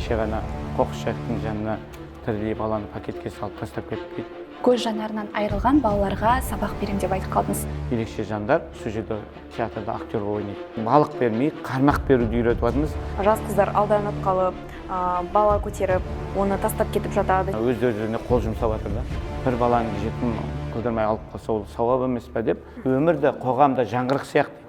кеше ғана қоқыс жәшіктің жанына тірідей баланы пакетке салып тастап кетті дейді. Көз жанарынан айырылған балаларға сабақ берем деп айтып қалдыңыз. Ерекше жандар сол жерде театрда актер ойнайды. Балық бермей, қармақ беруді үйретіп жатырмыз. Жас қыздар алданып қалып, бала көтеріп, оны тастап кетіп жатады. Өздеріне қол жұмсап жатыр да. Бір баланы жетім қылдырмай алып қалса, ол сауап емес пе деп, өмірді, қоғамда жаңғырық сияқты.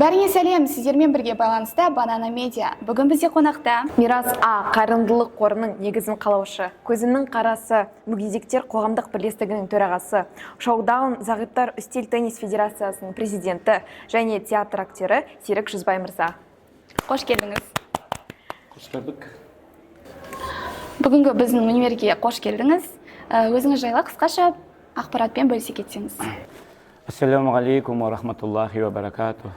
Бәріңе сәлем, сіздермен бірге байланыста Банана Медиа. Бүгін бізде қонақта Мирас А қайырымдылық қорының негізін қалаушы, көзінің қарасы, мүгедектер қоғамдық бірлестігінің төрағасы, Шоудаун зағиптар үстел теннис федерациясының президенті және театр актері Серік Жүзбай мырза. Қош келдіңіз. Қош көрдік. Бүгінгі біздің универге қош келдіңіз. Өзіңіз жайлы қысқаша ақпаратпен бөлісе кетсеңіз. Ассалаумағалейкум ва рахматуллахи ва баракату.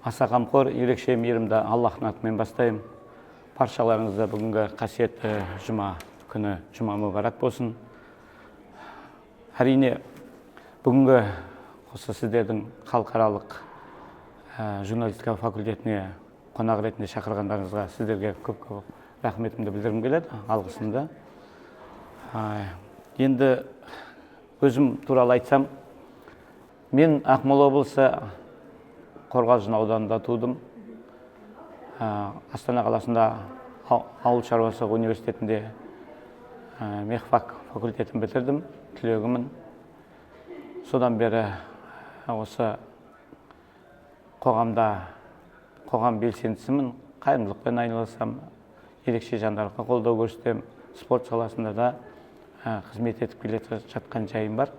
Аса қамқор, ерекше мейірімді Аллахтың атымен бастаймын. Баршаларыңызда бүгінгі қасиетті жұма күні жұма мүбәрәк болсын. Әрине, бүгінгі осы сіздердің халықаралық журналистика факультетіне қонақ ретінде шақырғандарыңызға сіздерге көп рахметімді білдіргім келеді, алғысымды. Енді өзім туралы айтсам, мен Ақмола облысы Қорғалжын ауданында тудым. Астана қаласында ауыл шаруашылығы университетінде мехфак факультетін бітірдім, түлегімін. Содан бері осы қоғам белсендісімін, қайырымдылықпен айналысам, ерекше жандарға қолдау көрсетем, спорт саласында да қызмет етіп келе жатқан жайым бар.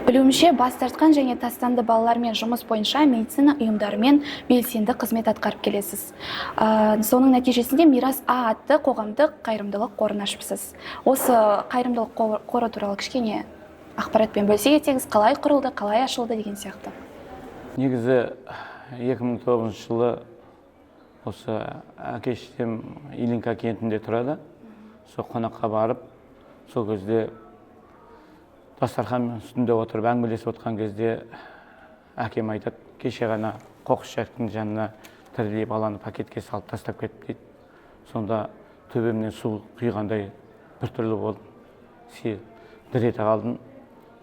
Білуімше, бас тартқан және тастанды балалармен жұмыс бойынша медицина ұйымдарымен белсенді қызмет атқарып келесіз. Соның нәтижесінде Мирас А атты қоғамдық қайырымдылық қорын ашыпсыз. Осы қайырымдылық қоры туралы кішкене ақпаратпен бөлісе кетсеңіз, қалай құрылды, қалай ашылды деген сияқты. Негізі 2009 жылы осы әке-шешем Илинка кентінде тұрады. Сол қонаққа барып, сол кезде дастархан үстінде отырып әңгімелесіп отқан кезде әкем айтады, кеше ғана қоқыс жәшіктің жанына тірідей баланы пакетке салып тастап кетті дейді. Сонда төбемнен су құйғандай біртүрлі болдым, дір ете қалдым.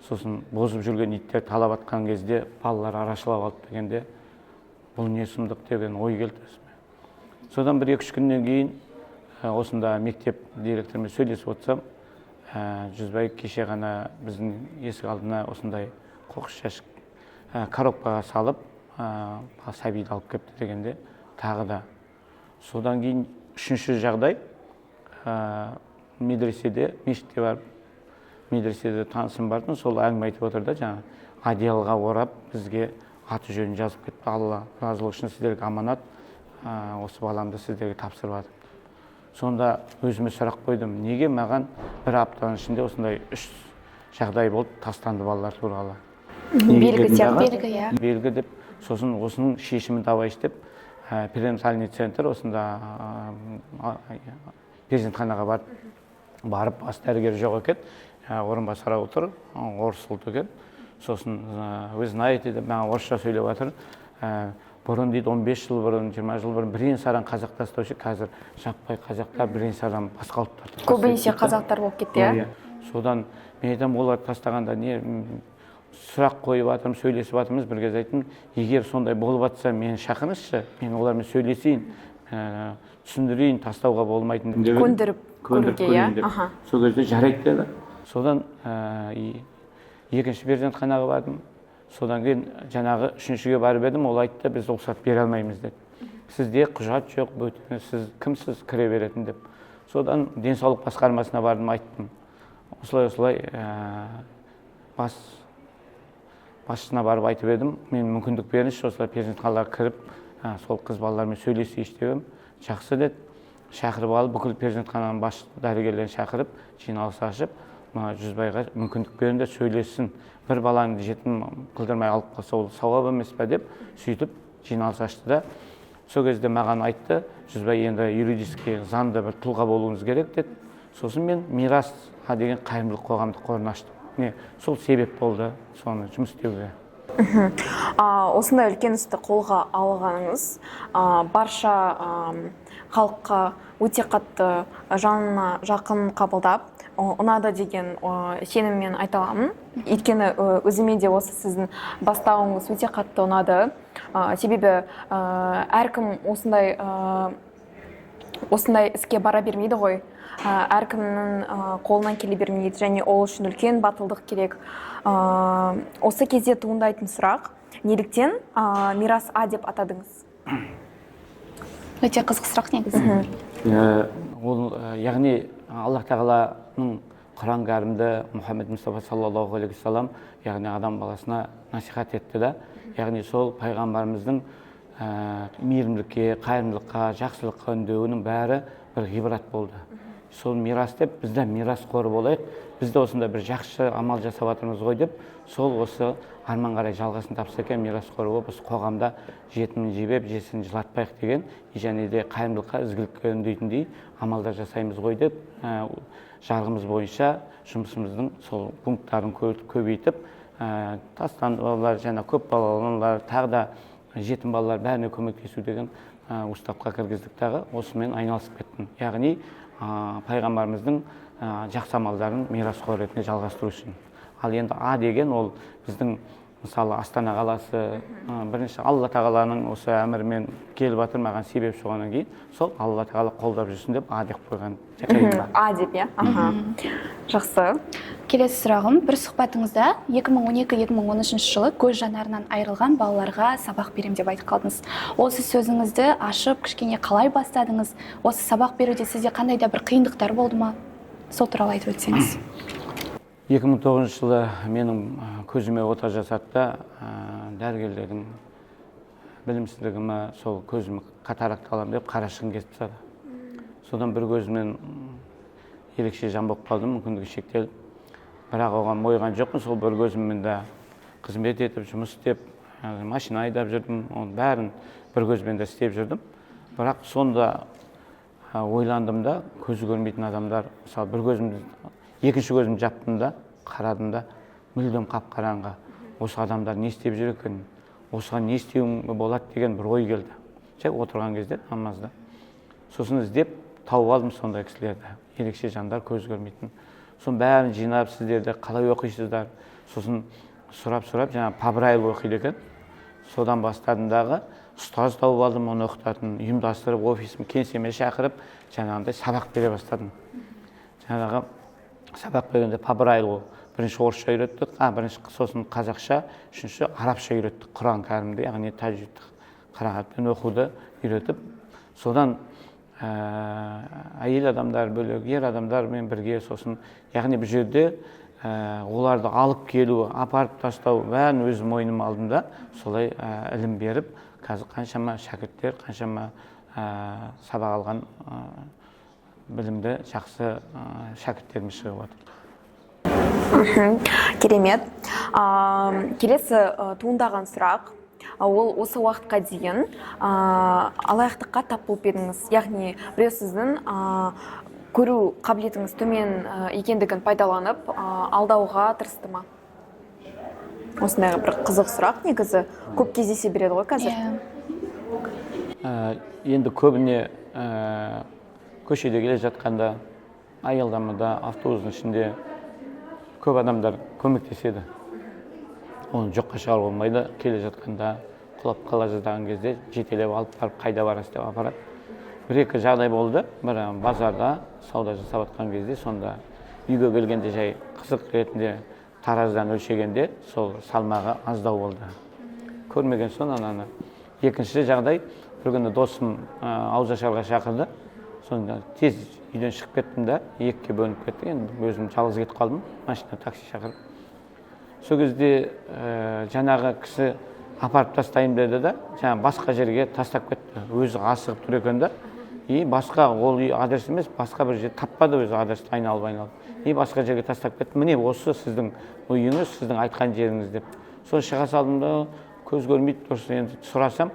Сосын бозып жүрген иттер талап атқан кезде балалар арашалап алып дегенде, бұл не сұмдық деген ой келді. Содан 1-2 күннен кейін осында мектеп директорымен сөйлесіп отырсам, Жүзбай кеше ғана біздің есік алдына осындай қоқыс жәшік коробкаға салып, сәбиді алып кепті дегенде, тағы да. Содан кейін 3-ші жағдай, медреседе, мешітке барып, медреседе танысым бардың, сол әңгіме айтып отырды, жаңа одеялға орап, бізге аты жөнін жазып кетті. Алла разылығы үшін сіздерге аманат, осы баламды сіздерге тапсырып жатыр. Сонда өзіме сұрақ қойдым, неге маған бір аптаның ішінде осындай 3 жағдай болып тастанды балалар туралы. Белгі деп, сосын осының шешімін табайыш деп, перинатальный центр осында перзентханаға барып, бас дәрігері жоқ екен, орынбасары отыр, орыс ұлт екен. Сосын вы знаете деп, маған орысша сөйлеп жатыр. Бұрын дейді 15 жыл бұрын, 20 жыл бұрын бірен саран қазақ тастаушы, қазір жаппай қазақтар бірен саран басқа ұлттар. Көбінесе қазақтар болып кетті. Содан мен айтам, олар тастағанда не сұрақ қойып жатырмыз, сөйлесіп жатырмыз, бір кез айттым, егер сондай болып жатса, мені шақырыңызшы, мен олармен сөйлесейін, түсіндірейін, тастауға болмайтын. Көндіріп көруге, сол кезде жарайды деді. Содан екінші перзентханаға бардым. Содан кейін жаңағы 3-шіге барып едім, ол айтты, біз рұқсат бере алмаймыз деді. Сізде құжат жоқ, сіз кімсіз кіре беретін деп. Содан денсаулық басқармасына бардым, айттым. Осылай басшысына барып айтып едім, мен мүмкіндік беріңізші, осылай перзентханаға кіріп, сол қыз балалармен сөйлесейінші дедім. Жақсы деді. Шақырып алып, бүкіл перзентхананың бас дәрігерлерін шақырып, жиналыс ашып, Жүзбайға мүмкіндік беріңдер, сөйлессін. Бір баланы жетім қылдырмай алып қалса, ол сауап емес пе деп, сөйтіп жиналыс ашты да. Сол кезде маған айтты, Жүзбай енді юридически заңды бір тұлға болуыңыз керек деді. Сосын мен Мирас деген қайырымдылық қоғамдық қорын аштым. сол себеп болды соны жұмыс істеуге. Осындай үлкен істі қолға алғаныңыз барша халыққа өте қатты жанына жақын қабылдап ұнады деген сеніммен айта аламын. Өйткені өзіме де осы сіздің бастауыңыз өте қатты ұнады. Себебі әркім осындай іске бара бермейді ғой. Әркімнің қолынан келе бермейді, және ол үшін үлкен батылдық керек. Осы кезде туындайтын сұрақ, неліктен мирас А деп атадыңыз? Өте қызық сұрақ негізі. Ол яғни Аллах тағаланың Құран кәрімді Мұхаммед Мұстафа саллаллаху алейхи вассалам яғни адам баласына насихат етті да, яғни сол пайғамбарымыздың мейірімділікке, қайырымдылыққа, жақсылыққа үндеуінің бәрі бір ғибрат болды. Сол мирас деп, бізде мирас қоры болайық, бізде осында бір жақсы амал жасап жатырмыз ғой деп, сол осы арман қарай жалғасын тапса екен мирас қоры болып, біз қоғамда жетімін жебеп, жесірін жылатпайық деген, және де қайырымдылыққа, ізгілікке үндейтіндей амалдар жасаймыз ғой деп, жарғымыз бойынша жұмысымыздың сол пункттарын көбейтіп, тастан балалар, және көп балалар, тағы да жетім балалар бәріне көмектесу деген уставқа кіргіздік дағы, осымен айналысып кеттім. Яғни пайғамбарымыздың жақсы амалдарын мирас қоры ретінде жалғастыру үшін. Ал енді А деген ол біздің мысалы Астана қаласы бірінші Алла тағаланың осы әмірімен келіп жатыр, маған себеп соғаннан кейін сол Алла тағала қолдап жүрсін деп А деп қойған. А деп, иә? Жақсы. Келесі сұрағым, бір сұхбатыңызда 2012-2013 жылы көз жанарынан айырылған балаларға сабақ берем деп айтып қалдыңыз. Осы сөзіңізді ашып, кішкене қалай бастадыңыз? Осы сабақ беруде сізде қандай да бір қиындықтар болды ма? Сол туралы айтып өтсеңіз. 2009 жылы менің көзіме ота жасады да, дәрігерлердің білімсіздігіме сол көзім қатарақ қалам деп қарашығын кесіп тастады. Содан бір көзімнен ерекше жан болып қалдым, мүмкіндігі шектеліп. Бірақ оған мойыған жоқпын, сол бір көзіммен де қызмет етіп, жұмыс істеп, машина айдап жүрдім, оның бәрін бір көзбен де істеп жүрдім. Бірақ сонда ойландым да, көзі көрмейтін адамдар, мысалы бір көзімді, екінші көзімді жаптым да, қарадым да, мүлдем қап-қараңғы. Осы адамдар не істеп жүр екен, осыған не істеуім болады деген бір ой келді. Жай отырған кезде намазда. Сосын іздеп тауып алдым сондай кісілерді, ерекше жандар, көз көрмейтін. Соның бәрін жинап, сіздерді қалай оқисыздар, сосын сұрап, жаңа Пабрайл оқиды екен. Содан бастадымдағы ұстаз тауып алдым, оны оқытатын, ұйымдастырып, офисім, кеңсеме шақырып, жаңағындай сабақ бере бастадым. Жаңағы сабақ бергенде Пабрайл бірінші орысша үйреттік, сосын қазақша, үшінші арабша үйреттік, Құран кәрімді, яғни тәжвидті, қырағатпен оқуды үйретіп, содан әйел адамдар бөлек, ер адамдармен бірге, сосын яғни бір жерде оларды алып келу, апарып тастау бәрін өзім мойныма алдым да, солай ілім беріп, қазір қаншама шәкірттер, қаншама сабақ алған білімді жақсы шәкірттеріміз шығып отыр. Керемет. Келесі туындаған сұрақ, ол осы уақытқа дейін алаяқтыққа тап болып едіңіз, яғни біреу сіздің көру қабілетіңіз төмен екендігін пайдаланып алдауға тырысты ма? Осындай бір қызық сұрақ, негізі көп кездесе береді ғой қазір. Енді көбіне көшеде келе жатқанда, аялдамада, автобустың ішінде көп адамдар көмектеседі. Оны жоққа шығару болмайды, келе жатқанда, құлап қала жаздаған кезде жетелеп алып барып қайда барасыз деп апарады. Бір-екі жағдай болды, бір базарда сауда жасап жатқан кезде, сонда үйге келгенде жай қызық ретінде тараздан өлшегенде, сол салмағы аздау болды. Көрмеген соң ананы. Екінші жағдай, бір күні досым ауызашарға шақырды. Сонда тез үйден шығып кеттім да, екіге бөлініп кеттік, енді өзім жалғыз кетіп қалдым, машина, такси шақырып. Сол кезде жаңағы кісі апарып тастайым деді да, жаңа басқа жерге тастап кетті. Өзі асығып тұр екен да, басқа ол үй адрес емес, басқа бір жер таппады, өзі адресті айналып. Басқа жерге тастап кетті. Міне осы сіздің үйіңіз, сіздің айтқан жеріңіз деп. Сол шыға салдым да, көз көрмейді, дұрыс енді сұрасам,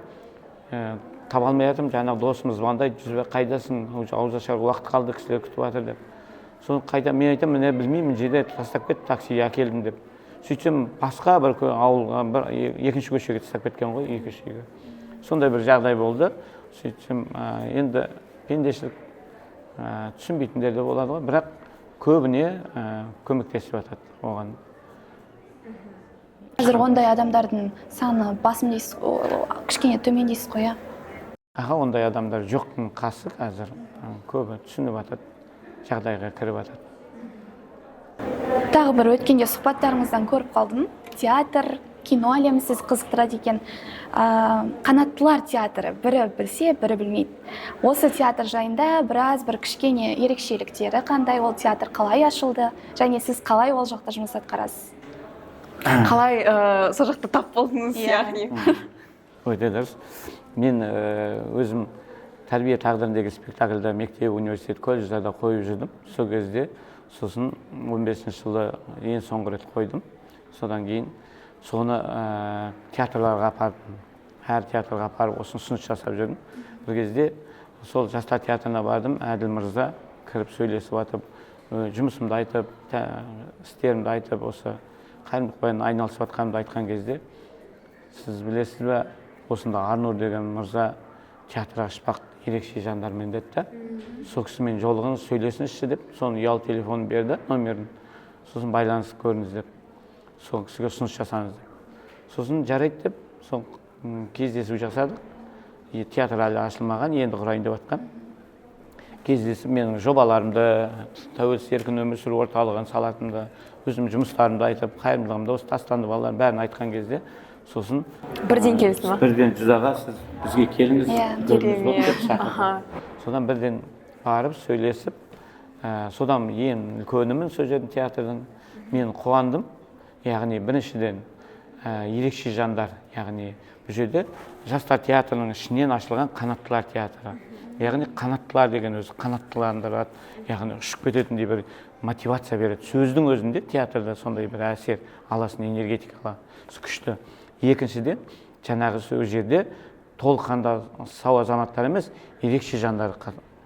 таба алмай жатырмын, жаңағы досымыз звондайды, жүзбе қайдасың, ауызашарға уақыт қалды, кісілер күтіп жатыр деп. соны қайта мен айтамын, міне білмеймін, жерде тастап кет, таксиге әкелдім деп. Сөйтсем басқа бір ауылға, бір екінші көшеге тастап кеткен ғой, екінші үйге. Сондай бір жағдай болды. Сөйтсем енді пендешілік түсінбейтіндер де болады ғой, бірақ көбіне көмектесіп жатады оған. Қазір ондай адамдардың саны басым дейсіз, кішкене төмен дейсіз ғой, иә? Ондай адамдар жоқтың қасы қазір көбі түсініп жатады, жағдайға кіріп жатады. Тағы бір өткенде сұхбаттарыңыздан көріп қалдым. Театр, кино әлемі сіз қызықтырады екен. Қанаттылар театры, бірі білсе, бірі білмейді. Осы театр жайында біраз бір кішкене ерекшеліктері қандай, ол театр қалай ашылды, және сіз қалай ол жақта жұмыс атқарасыз? Қалай сол жақта тап болдыңыз, яғни? Өте дұрыс. Мен өзім тәрбие тағдырындегі спектакльді мектеп, университет, колледждарда қойып жүрдім. Сол кезде, сосын 15-ші жылы ең соңғы рет қойдым. Содан кейін соны театрларға апардым. Әр театрға апарып, осын ұсыныс жасап жүрдім. Бір кезде сол жастар театрына бардым, Әділ Мырза кіріп сөйлесіп атып, жұмысымды айтып, істерімді айтып, осы қайырымдылықпен айналысып жатқанымды айтқан кезде, сіз білесіз бе, осында Арнұр деген мырза театрға ашпақ ерекше жандармен деді. Сол кісімен жолығыңыз, сөйлесіңізші деп, соны ұялы телефон берді, номерін. Сосын байланысып көріңіз деп, сол кісіге ұсыныс жасаңыз деп. Сосын жарайды деп, сол кездесу жасадық. Театр әлі ашылмаған, енді құрайын деп жатқан. Кездесіп менің жобаларымды, тәуелсіз еркін өмір сүру орталығын салатынды, өзім жұмыстарымды айтып, қайырымдылығымды, осы тастанды балалар бәрін айтқан кезде, сосын бірден келісті ма? Бірден Жүзаға, сіз бізге келіңіз, көріңіз болып деп шақырды. Содан бірден барып сөйлесіп, содан ең үлкенімін сол жердің театрдың, мен қуандым. Яғни біріншіден ерекше жандар, яғни бұл жерде жастар театрының ішінен ашылған қанаттылар театры. Яғни қанаттылар деген өзі қанаттыландырады, яғни ұшып кететіндей бір мотивация береді. Сөздің өзінде театрда сондай бір әсер аласын, энергетикаға күшті. Екіншіден, жаңағы сол жерде толыққанда сау азаматтар емес, ерекше жандар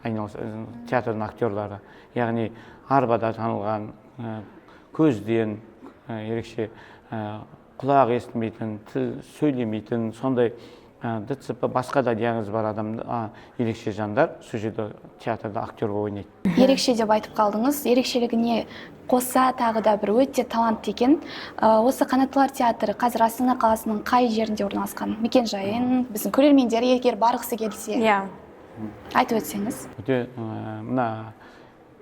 театрдың актерлары. Яғни арбада танылған, көзден ерекше құлақ естімейтін, тіл сөйлемейтін, сондай ДЦП басқа да диагноз бар адамды ерекше жандар сол жерде театрда актерға ойнайды. Ерекше деп айтып қалдыңыз. Ерекшелігіне қоса тағы да бір өте талантты екен. Осы қанаттылар театры қазір Астана қаласының қай жерінде орналасқан? Мекен жайын біздің көрермендер егер барғысы келсе, айтып өтсеңіз. Мына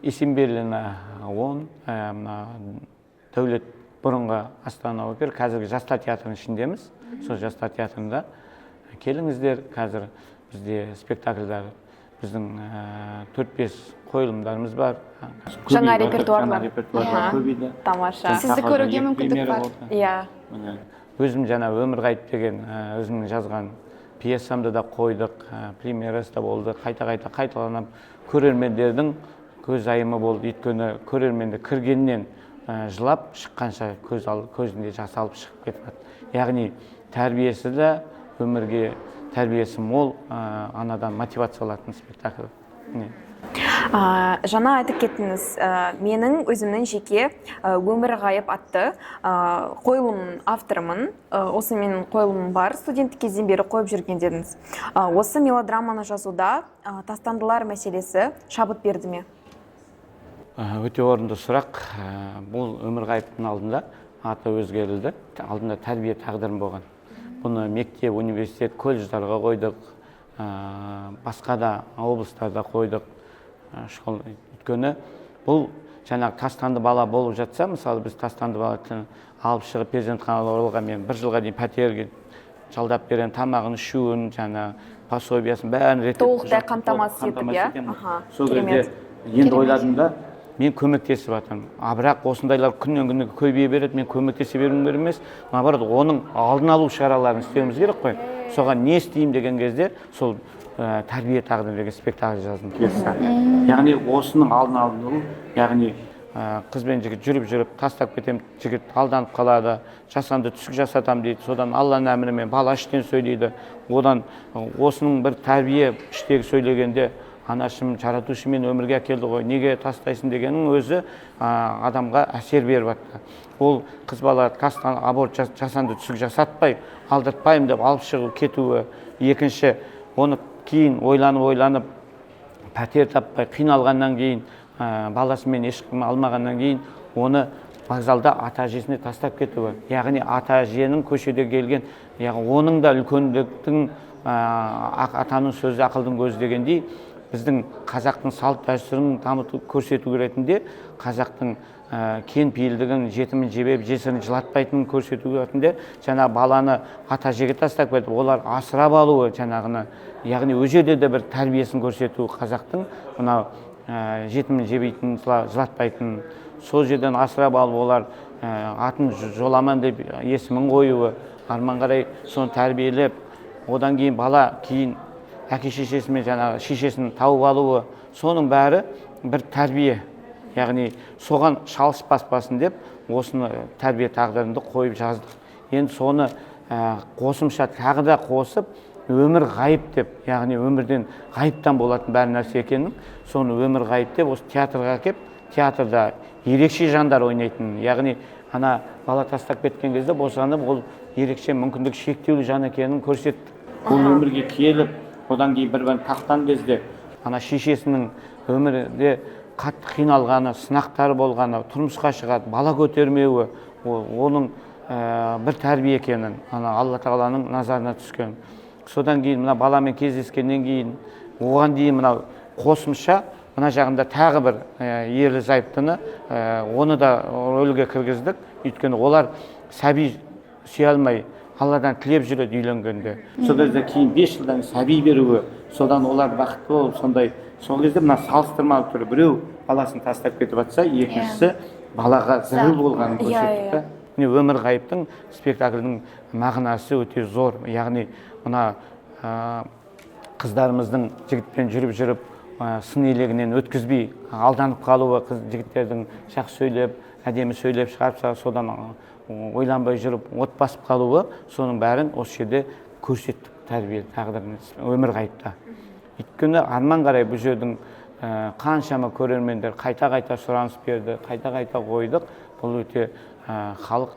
Есенберлина 10, мына Дәулет бұрынғы Астана опера, қазіргі жастар театрының ішіндеміз. Сол жастар театрында келіңіздер, қазір бізде спектакльдар, біздің 4-5 қойылымдарымыз бар. Жаңа репертуарлар көбейді. Тамаша. Сізді көруге мүмкіндік бар. Өзім жаңа Өмір ғайып деген өзімнің жазған пьесамды да қойдық, премьерасы да болды, қайта-қайта қайталанып, көрермендердің көз айымы болды. Өйткені көрерменді кіргеннен жылап шыққанша көзінде жас алып шығып кетті. Яғни тәрбиесі де өмірге тәрбиесі мол, анадан мотивация алатын спектакль. Жаңа айтып кеттіңіз, менің өзімнің жеке Өмір ғайып атты қойылым авторымын. Осы менің қойылымым бар, студенттік кезден бері қойып жүрген дедіңіз. Осы мелодраманы жазуда тастандылар мәселесі шабыт берді ме? Өте орынды сұрақ. Бұл Өмір ғайыптың алдында аты өзгерілді. Алдында тәрбие тағдырым болған. Бұны мектеп, университет, колледждарға қойдық, басқа да облыстарда қойдық. Өйткені бұл жаңағы тастанды бала болып жатса, мысалы біз тастанды баланы алып шығып перзентханаларға мен бір жылға дейін пәтерге жалдап берем, тамағын, ішуін, жаңағы пособиясын бәрін реттеп толықтай қамтамасыз етіп, сол кезде енді ойладым да, мен көмектесіп жатырмын. Бірақ осындайлар күннен күнге көбейе береді, мен көмектесе беруім керек емес, наоборот, оның алдын алу шараларын істеуіміз керек қой. Соған не істеймін деген кезде сол тәрбие тағдыры деген спектакль жаздым пьеса. Яғни осының алдын алу, яғни қыз бен жігіт жүріп тастап кетем, жігіт алданып қалады, жасанды түсік жасатам дейді, содан Алланың әмірімен бала іштен сөйлейді, одан осының бір тәрбие іштегі сөйлегенде анашым жаратушымен өмірге әкелді ғой, неге тастайсың дегеннің өзі адамға әсер беріп жатты. Ол қыз бала тастан аборт жасанды түсік жасатпай, алдыртпаймын деп алып шығып кетуі. Екінші, оны кейін ойланып пәтер таппай қиналғаннан кейін, баласымен ешкім алмағаннан кейін, оны вокзалда ата әжесіне тастап кетуі. Яғни ата әженің көшеде келген, яғни оның да үлкендіктің атаның сөзі ақылдың көзі дегендей, біздің қазақтың салт дәстүрін дамытып көрсету ретінде қазақтың кен пейілдігін, жетімін жебеп, жесірін жылатпайтынын көрсету ретінде жаңа баланы ата әжеге тастап кетіп, олар асырап алуы жаңағыны, яғни ол жерде де бір тәрбиесін көрсету қазақтың, мынау жетімін жебейтін, жылатпайтын, сол жерден асырап алып, олар атын жоламан деп есімін қоюы, арман қарай соны тәрбиелеп, одан кейін бала кейін әке шешесімен жаңағы шешесін тауып алуы, соның бәрі бір тәрбие. Яғни соған шалыспаспасын деп осыны тәрбие тағдырында қойып жаздық. Енді соны қосымша тағы да қосып, өмір ғайып деп, яғни өмірден ғайыптан болатын бәр нәрсе екенін, соны өмір ғайып деп осы театрға кеп, театрда ерекше жандар ойнайтын, яғни ана бала тастап кеткен кезде босанып, ол ерекше мүмкіндік шектеулі жан екенін көрсеттік. Ол өмірге келіп, одан кейін бір тақтан кезде ана шешесінің өмірде қатты қиналғаны, сынақтары болғаны, тұрмысқа шығады, бала көтермеуі, оның бір тәрбие екенін, Алла тағаланың назарына түскен. Содан кейін мына баламен кездескеннен кейін, оған дейін мынау қосымша мына жағында тағы бір ерлі зайыптыны, оны да рөлге кіргіздік. Өйткені олар сәби сүйе алмай, Алладан тілеп жүреді үйленгенде. Сол кезде кейін 5 жылдан сәби беруі, содан олар бақытты болып, сондай. Сол кезде мына салыстырмалы түрі, біреу баласын тастап кетіп жатса, екіншісі балаға зіріл болғанын көрсетті. Өмір ғайыптың спектакльдің мағынасы өте зор. Яғни мына қыздарымыздың жігітпен жүріп сын елегінен өткізбей алданып қалуы, жігіттердің жақсы сөйлеп, әдемі сөйлеп шығарса, содан ойланбай жүріп от басып қалуы, соның бәрін осы жерде көрсеттік тәрбие тағдырын өмір ғайыпта. Өйткені арман қарай бұл жердің қаншама көрермендер қайта-қайта сұраныс берді, қайта-қайта қойдық. Бұл өте халық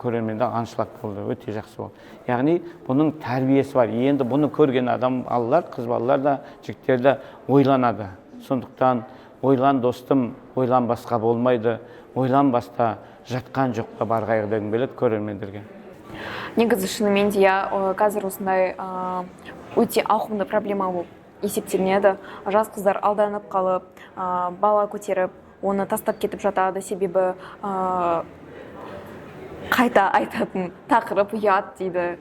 көрерменде аншылық болды, өте жақсы болды. Яғни бұның тәрбиесі бар. Енді бұны көрген адам, балалар, қыз балалар да, жігіттер де ойланады. Сондықтан ойлан достым, ойланбасқа болмайды, ойланбаста жатқан жоққа барғайық дегім келеді көрермендерге. Негізі шынымен де қазір осындай өте ауқымды проблема болып есептелінеді. Жас қыздар алданып қалып, бала көтеріп, оны тастап кетіп жатады, себебі қайта айтатын тақырып ұят дейді.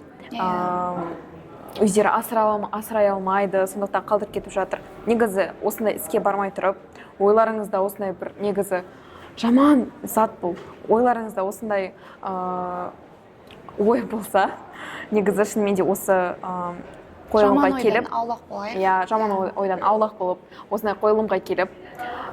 Өздері асырай алмайды, сондықтан қалдырып кетіп жатыр. Негізі осындай іске бармай тұрып, ойларыңызда осындай бір негізі жаман зат бұл. Ойларыңызда осындай ой болса, негізі шынымен де осы қойылымға келіп, жаман ойдан аулақ болып, осындай қойылымға келіп,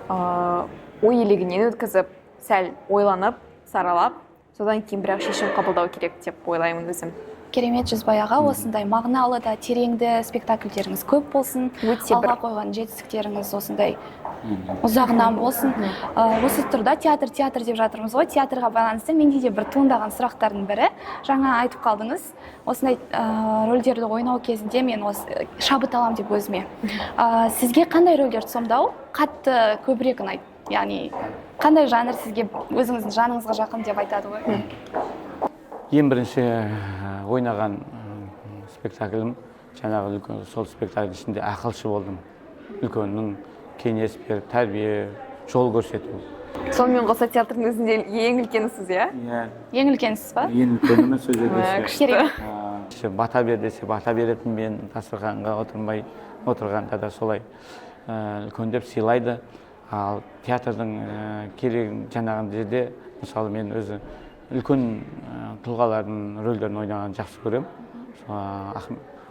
ой елегінен өткізіп, сәл ойланып, саралап, содан кейін бірақ шешім қабылдау керек деп ойлаймын өзім. Керемет Жүзбай аға, осындай мағыналы да тереңді спектакльдеріңіз көп болсын, алға қойған жетістіктеріңіз осындай ұзағынан болсын. Осы тұрда театр деп жатырмыз ғой, театрға байланысты менде де бір туындаған сұрақтардың бірі, жаңа айтып қалдыңыз, осындай рөлдерді ойнау кезінде мен осы шабыт алам деп өзіме. Сізге қандай рөлдерді сомдау қатты көбірек ұнайды? Яғни қандай жанр сізге өзіңіздің жаныңызға жақын деп айтады ғой? Ең бірінші ойнаған спектаклім, жаңағы сол спектакль ішінде ақылшы болдым. Үлкеннің кеңес беріп, тәрбие, жол көрсету. Сонымен қоса театрдың өзінде ең үлкенісіз, иә? Ең үлкенсіз ба? Ең үлкеніміз сөз десе. Күштерек. Бата бер десе, бата беретін мен дастарханға отырмай отырғанда да солай үлкендеп сыйлайды. Ал театрдың керек жаңағы жерде, мысалы мен өзі үлкен тұлғалардың рөлдерін ойнаған жақсы көрем.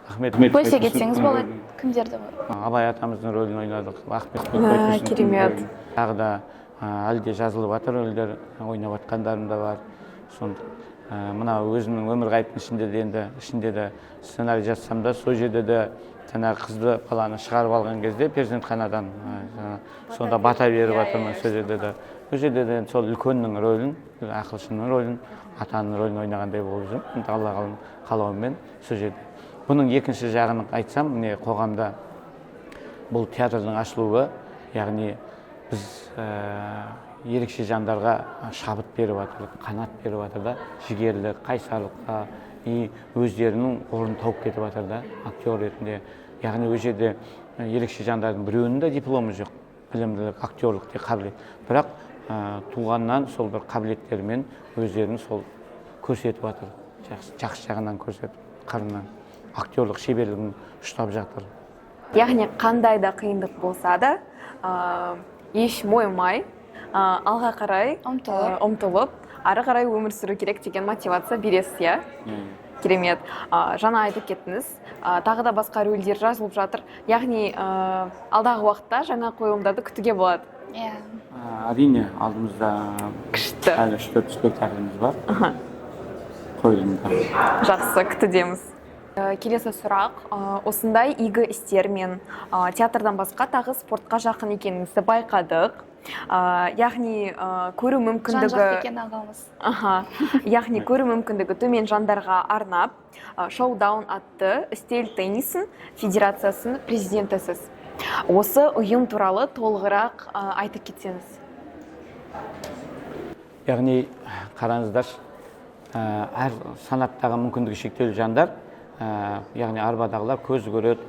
Ахмет бөлсе кетсеңіз болады, кімдерді? Абай атамыздың рөлін ойнадық. Керемет. Тағы да әлі де жазылып жатыр рөлдер, ойнап жатқандарым да бар. Мына өзімнің өмір ғайыптың ішінде де сценарий жазсам да, сол жерде де жаңағы қызды баланы шығарып алған кезде перзентханадан сонда бата беріп жатырмын сол жерде де. Бұл жерде де сол үлкеннің рөлін, ақылшының рөлін, атаның рөлін ойнағандай болып жүрмін. Алла қалауымен сол жерде. Бұның екінші жағын айтсам, міне қоғамда бұл театрдың ашылуы, яғни біз ерекше жандарға шабыт беріп жатыр, қанат беріп жатыр да, жігерлік, қайсарлыққа, өздерінің орнын тауып кетіп жатыр да, актер ретінде. Яғни ол жерде ерекше жандардың біреуінің де дипломы жоқ, білімділік, актерлік те қабілет. Бірақ туғаннан сол бір қабілеттерімен өздерін сол көрсетіп жатыр, жақсы жағынан көрсетіп, қырынан актерлік шеберлігін ұштап жатыр. Яғни қандай да қиындық болса да, еш мойымай, алға қарай ұмтылып, ары қарай өмір сүру керек деген мотивация бересіз, иә? Керемет. Жаңа айтып кеттіңіз, тағы да басқа рөлдер жазылып жатыр. Яғни алдағы уақытта жаңа қойылымдарды күтуге болады. Әрине, алдымызда күшті әлі 3-4 спектакліміз бар. Қойылымдар. Жақсы, күтудеміз. Келесі сұрақ, осындай игі істер мен театрдан басқа тағы спортқа жақын екеніңізді байқадық. Яғни көру мүмкіндігі жан-жақты екен ағамыз. Яғни көру мүмкіндігі төмен жандарға арнап Шоудаун атты үстел теннисін федерациясының президентісіз. Осы ұйым туралы толығырақ айтып кетсеңіз. Яғни қараңыздар, әр санаттағы мүмкіндігі шектеулі жандар, яғни арбадағылар көз көреді,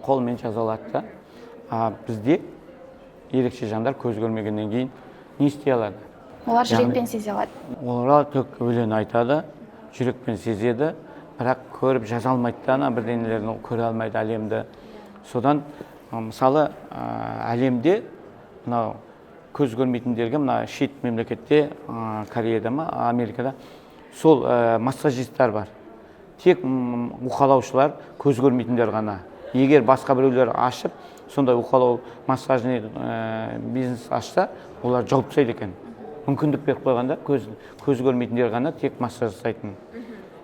қолмен жаза алады. Бізде ерекше жандар көз көрмегеннен кейін не істей алады? Олар жүрекпен сезе алады. Олар тек өлең айтады, жүрекпен сезеді, бірақ көріп жаза алмайды да, бірдеңелерін көре алмайды әлемді. Содан мысалы әлемде мынау көз көрмейтіндерге, мына шет мемлекетте, Кореяда ма, Америкада сол массажисттар бар. Тек уқалаушылар көз көрмейтіндер ғана. Егер басқа біреулер ашып, сондай уқалау массажный бизнес ашса, олар жауып тастайды екен. Мүмкіндік беріп қойғанда көз көрмейтіндер ғана тек массаж жасайтын.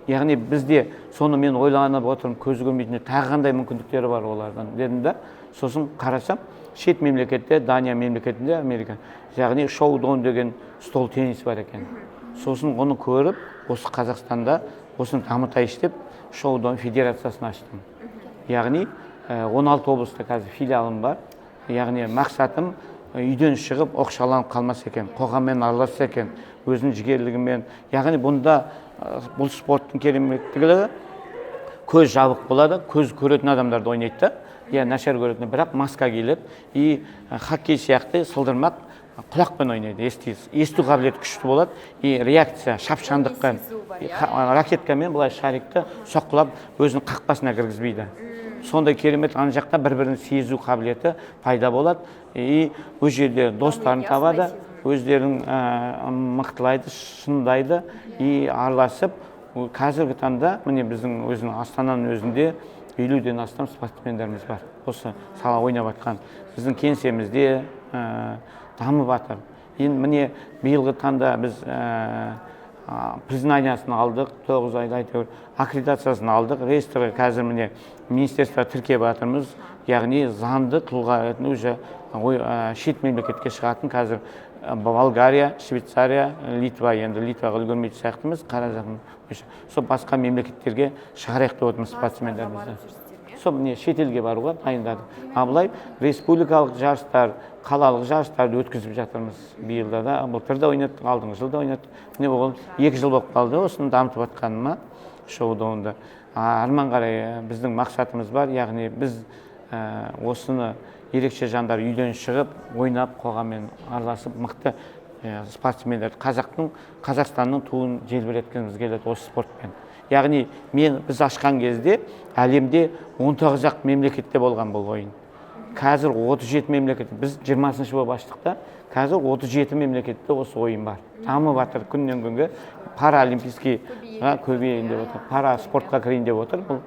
Яғни бізде соны мен ойланып отырмын, көз көрмейтіндер тағы қандай мүмкіндіктері бар олардан дедім да. Сосын қарасам, шет мемлекетте, Дания мемлекетінде, Америка, яғни Шоудаун деген стол теннис бар екен. Сосын оны көріп, осы Қазақстанда осыны дамытайыншы деп Шоудаун федерациясын аштым. Яғни 16 облыста қазір филиалым бар. Яғни мақсатым үйден шығып оқшаланып қалмас екен, қоғаммен араласса екен, өзінің жігерлігімен. Яғни бұнда бұл спорттың кереметтігі көз жабық болады, көз көретін адамдарды ойнайды да, нашар көретін, бірақ маска киіліп, хоккей сияқты сылдырмақ құлақпен ойнайды, есту қабілеті күшті болады, реакция шапшаңдыққа, ракеткамен былай шарикті соққылап өзінің қақпасына кіргізбейді. Сондай керемет ана жақта бір-бірін сезу қабілеті пайда болады, өз жерде достарын табады, өздерін мықтылайды, шындайды, араласып. Қазіргі таңда міне біздің өзінің Астананың өзінде 50-ден астам спортсмендеріміз бар. Осы сала ойнап жатқан біздің кеңсемізде дамып жатыр. Енді міне биылғы таңда біз признаниясын алдық, 9 айда әйтеуір аккредитациясын алдық, реестрге қазір міне министерство тіркеп жатырмыз. Яғни заңды тұлға ретінде уже шет мемлекетке шығатын қазір Болгария, Швейцария, Литва, енді Литваға үлгермейтін сияқтымыз, қаражатын. Сол басқа мемлекеттерге шығарайық деп отырмыз спортсмендерімізді. Сол міне шетелге баруға дайындадық. Абылай республикалық жарыстар, қалалық жарыстарды өткізіп жатырмыз. Биылда да, былтырда ойнаттық, алдыңғы жылда ойнаттық. Міне ол 2 жыл болып қалды, осыны дамытып жатқаныма Шоудаунда. Арман қарай біздің мақсатымыз бар, яғни біз осыны ерекше жандар үйден шығып, ойнап, қоғаммен араласып, мықты спортсмендер, Қазақстанның туын желбіреткіміз келеді осы спортпен. Яғни біз ашқан кезде әлемде 19 жақ мемлекетте болған бұл ойын. Қазір 37 мемлекет, біз 20-шы болып аштық та, қазір 37 мемлекетте осы ойын бар. Дамып жатыр күннен күнге паралимпийский көбейейін деп отыр, пара спортқа кірейін деп отыр. Бұл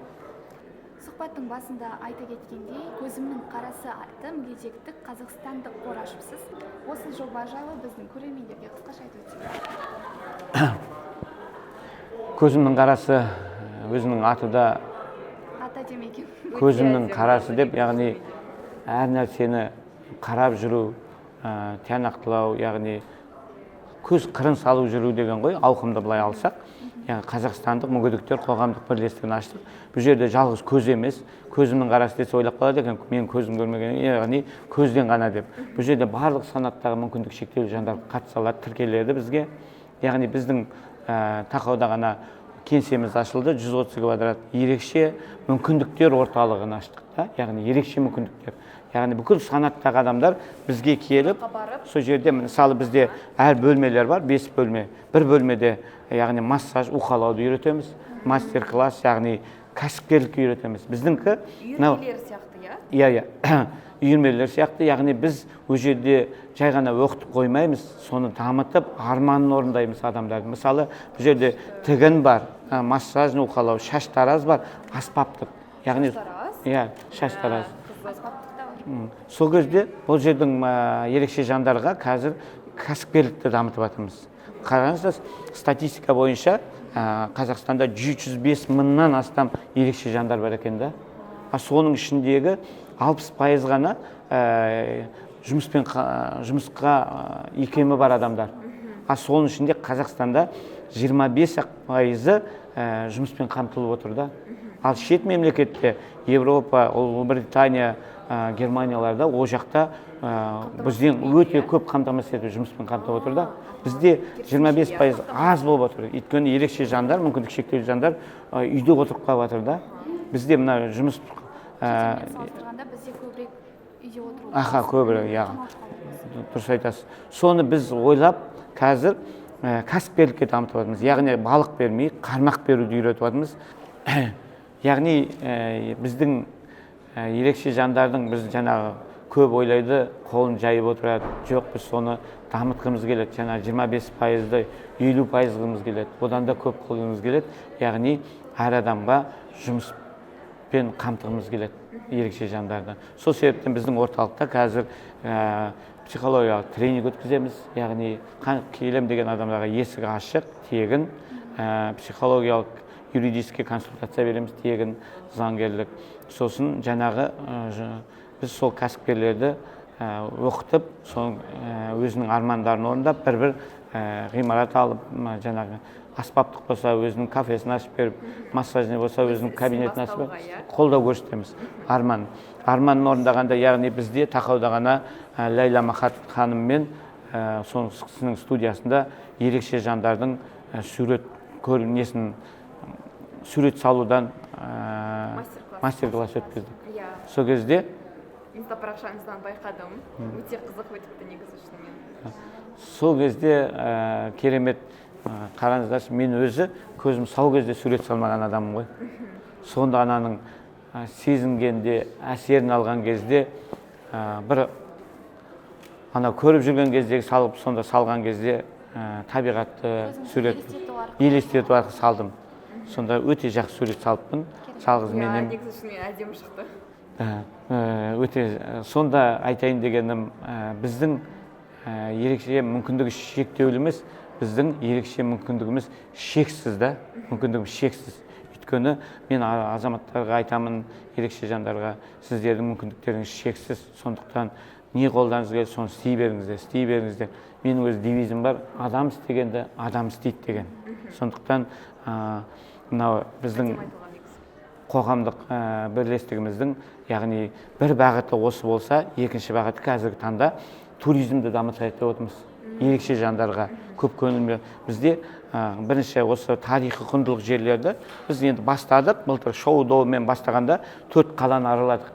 сұхбаттың басында айта кеткендей, көзімнің қарасы атты мүгедектік қазақстандық қор ашыпсыз. Осы жоба жайлы біздің көрермендерге қысқаша айтып өтсеңіз. Көзімнің қарасы өзінің атыда ата демеген. көзімнің қарасы деп, яғни әр нәрсені қарап жүру, тиянақтылау, яғни көз қырын салу жүру деген ғой, ауқымды былай алсақ. Яғни Қазақстандық мүгедектер қоғамдық бірлестігін аштық. Бұл жерде жалғыз көз емес, көзімнің қарасы десе ойлап қалады екен, мен көзім көрмеген, яғни көзден ғана деп. Бұл жерде барлық санаттағы мүмкіндік шектеулі жандар қатыса алады, тіркеледі бізге. Яғни біздің тақауда ғана кеңсеміз ашылды, 130 квадрат ерекше мүмкіндіктер орталығын аштық. Яғни ерекше мүмкіндіктер. Яғни бүкіл санаттағы адамдар бізге келіп, сол жерде мысалы бізде әр бөлмелер бар, 5 бөлме. Бір бөлмеде яғни массаж, уқалауды үйретеміз, мастер-класс, яғни кәсіпкерлікке үйретеміз. Біздіңкі үйірмелер сияқты, иә, үйірмелер сияқты, яғни біз ол жерде жай ғана оқытып қоймаймыз, соны дамытып, арманын орындаймыз адамдардың. Мысалы, бұл жерде тігін бар, массаж, уқалау, шаш тараз бар, аспаптық. Яғни шаш тараз. Сол кезде бұл жердің ерекше жандарға қазір кәсіпкерлікті дамытып жатырмыз. Қараңыздар, статистика бойынша Қазақстанда 105 мыңнан астам ерекше жандар бар екен да. Соның ішіндегі 60% ғана жұмысқа икемі бар адамдар. Соның ішінде Қазақстанда 25% жұмыспен қамтылып отыр да. Ал шет мемлекетте, Европа, Ұлыбритания, Германияларда, о жақта бізден өте көп қамтамасыз етіп жұмыспен қамтып отыр да. Бізде 25% аз болып отыр. Өйткені ерекше жандар, мүмкіндік шектеулі жандар үйде отырып қалып жатыр да. Бізде мына жұмыс салыстырғанда бізде көбірек үйде отыру. Көбірек, дұрыс айтасыз. Соны біз ойлап, қазір кәсіпкерлікке дамытып жатырмыз. Яғни балық бермей, қармақ беруді үйретіп жатырмыз. Яғни біздің ерекше жандардың біз жаңағы көп ойлайды, қолын жайып отырады. Жоқ, біз соны дамытқымыз келеді. Жаңағы 25%-ды 50% қылғымыз келеді. Одан да көп қылғымыз келеді. Яғни әр адамға жұмыспен қамтығымыз келеді ерекше жандарды. Сол себептен біздің орталықта қазір психологиялық тренинг өткіземіз. Яғни келем деген адамдарға есігі ашық, тегін психологиялық юридический консультация береміз, тегін заңгерлік. Сосын жаңағы біз сол кәсіпкерлерді оқытып, өзінің армандарын орындап, бір ғимарат алып, жаңағы аспаптық болса өзінің кафесін ашып беріп, массажный болса өзінің кабинетін ашып беріп, қолдау көрсетеміз. Арманын орындағанда, яғни бізде Тақауда ғана Ләйла Махат ханыммен соның кісінің студиясында ерекше жандардың сурет салудан мастер-класс өткіздік. Сол кезде инстапарақшаңыздан байқадым, өте қызық өтіпті негізі шынымен. Сол кезде керемет, қараңыздаршы, мен өзі көзім сау кезде сурет салмаған адамым ғой. Сонда ананың сезінгенде, әсерін алған кезде, бір ана көріп жүрген кездегі салып, сонда салған кезде табиғатты сурет елестету арқылы салдым. Сонда өте жақсы сурет салыппын. Жалғыз менен. Негізі шынымен әдемі шықты. Өте, сонда айтайын дегенім, біздің ерекше мүмкіндігі шектеулі емес, біздің ерекше мүмкіндігіміз шексіз да, мүмкіндігіміз шексіз. Өйткені мен азаматтарға айтамын, ерекше жандарға, сіздердің мүмкіндіктеріңіз шексіз, сондықтан не қолданыңыз келсе, соны істей беріңіздер. Менің өз девизім бар, адам істегенді адам істейді деген. Сондықтан мынау біздің қоғамдық бірлестігіміздің, яғни бір бағыты осы болса, екінші бағыты қазіргі таңда туризмді дамытайық деп отырмыз. Ерекше жандарға көп көңіл. Бізде бірінші осы тарихи құндылық жерлерді біз енді бастадық. Былтыр шоу-доумен бастағанда 4 қаланы араладық.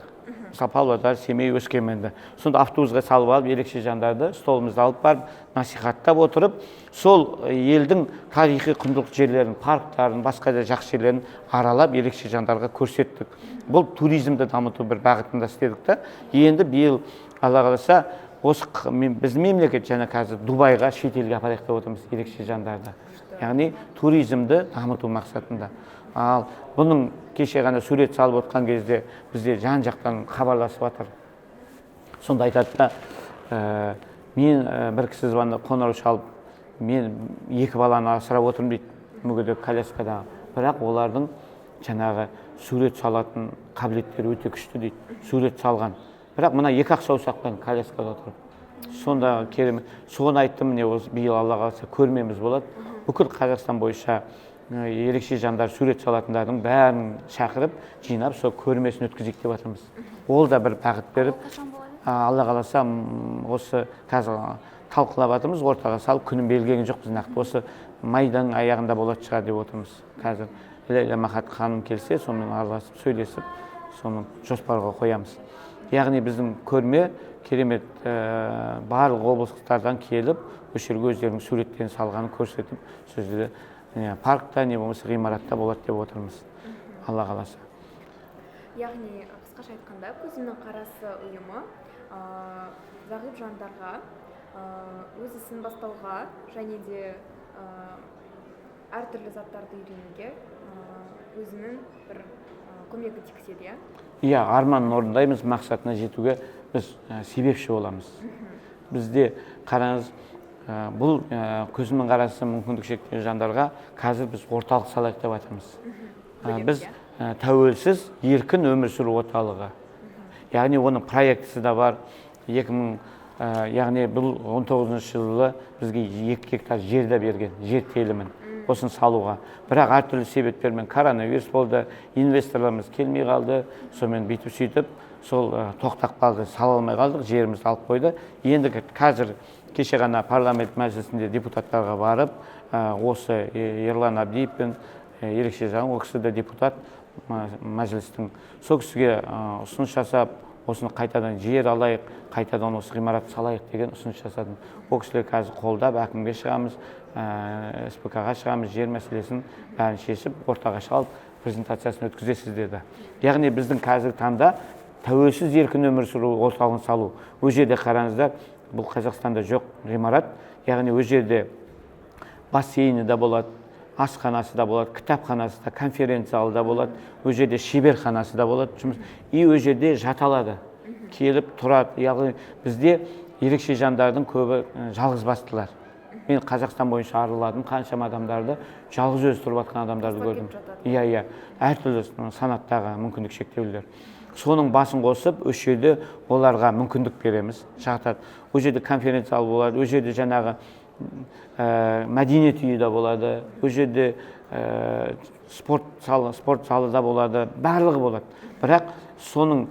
Павлодар, Семей, Өскеменді. Сонда автобусқа салып алып, ерекше жандарды столымызды алып барып, насихаттап отырып, сол елдің тарихи құндылық жерлерін, парктарын, басқа да жақсы жерлерін аралап, ерекше жандарға көрсеттік. Бұл туризмді дамыту бір бағытында істедік та. Енді биыл Алла қаласа, біз мемлекет және қазір Дубайға, шетелге апарайық деп отырмыз ерекше жандарды. Яғни туризмді дамыту мақсатында. Ал бұның кеше ғана сурет салып отқан кезде бізде жан-жақтан хабарласып жатыр. Сонда айтады да, мен бір кісі звондап қоңырау шалып, мен 2 баланы асырап отырмын дейді, мүгедек коляскадағы. Бірақ олардың жаңағы сурет салатын қабілеттері өте күшті дейді. Сурет салған. Бірақ мына екі ақ саусақпен коляскада отырып. Сонда керемет. Соны айттым, міне осы биыл Алла қаласа көрмеміз болады. Бүкіл Қазақстан бойынша ерекше жандар сурет салатындардың бәрін шақырып, жинап, сол көрмесін өткізейік деп жатырмыз. Ол да бір бағыт беріп, Алла қаласа осы қазір талқылап жатырмыз, ортаға салып, күнін белгілеген жоқпыз нақты. Осы майдың аяғында болады шығар деп отырмыз. Қазір Лейла Махат ханым келсе, сонымен араласып, сөйлесіп, соны жоспарға қоямыз. Яғни біздің көрме керемет барлық облыстардан келіп, осы жерге өздерінің суреттерін салғанын көрсетіп, сөзді паркта не болмаса ғимаратта болады деп отырмыз. Алла қаласа. Яғни қысқаша айтқанда, көзінің қарасы ұйымы зағип жандарға өз ісін бастауға және де әртүрлі заттарды үйренуге өзінің бір көмегі тигізеді, иә? Иә, арманын орындаймыз, мақсатына жетуге біз себепші боламыз. Бізде қараңыз, бұл көзінің қарасы мүмкіндік шектеулі жандарға қазір біз орталық салайық деп жатырмыз. Біз тәуелсіз еркін өмір сүру орталығы. Яғни оның проектісі де бар. Яғни бұл 19-шы жылы бізге 2 гектар жер де берген, жер телімін осын салуға. Бірақ әртүрлі себептермен коронавирус болды, инвесторларымыз келмей қалды, сонымен бүйтіп сөйтіп, сол тоқтап қалды, сала алмай қалдық, жерімізді алып қойды. Енді қазір кеше ғана парламент мәжілісінде депутаттарға барып, осы Ерлан Абдиевпен ерекше жағын, ол кісі де депутат мәжілістің, сол кісіге ұсыныс жасап, осыны қайтадан жер алайық, қайтадан осы ғимарат салайық деген ұсыныс жасадым. Ол кісілер қазір қолдап, әкімге шығамыз, СПК-ға шығамыз, жер мәселесін бәрін шешіп, ортаға шығалып, презентациясын өткізесіз деді. Яғни біздің қазір таңда тәуелсіз еркін өмір сүру орталығын салу. Ол жерде қараңыздар, бұл Қазақстанда жоқ ғимарат, яғни ол жерде бассейні де болады, асханасы да болады, кітапханасы да, конференция залы да болады, ол жерде шеберханасы да болады, и ол жерде жата алады, келіп тұрады. Яғни бізде ерекше жандардың көбі жалғыз бастылар. Мен Қазақстан бойынша арыладым, қаншама адамдарды, жалғыз өзі тұрып жатқан адамдарды көрдім. Иә, әртүрлі санаттағы мүмкіндік шектеулілер. Соның басын қосып, осы жерде оларға мүмкіндік береміз, шақыртады. Ол жерде конференция залы болады, ол жерде жаңағы мәдениет үйі де болады, ол жерде спорт залы да болады, барлығы болады. Бірақ соның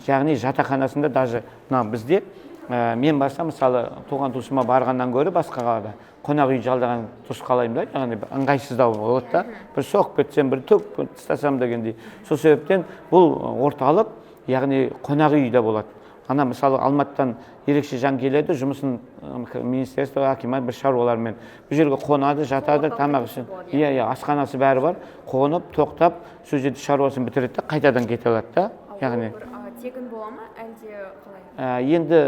яғни жатақханасында даже бізде мен барсам, мысалы, туған туысыма барғаннан гөрі басқа қалада қонақ үй жалдаған дұрыс қалаймын да, яғни ыңғайсыздау болады да, бір соғып кетсем, бір төк тастасам дегендей. Сол себептен бұл орталық, яғни қонақ үй де болады. Ана мысалы Алматыдан ерекше жан келеді, жұмысын министерство, акимат бір шаруалармен бұл жерге қонады, жатады, тамақ ішін. Иә, асханасы бәрі бар, қонып, тоқтап, сол жерде шаруасын бітіреді, қайтадан кете алады да. Яғни тегін бола ма, әлде қалай? Енді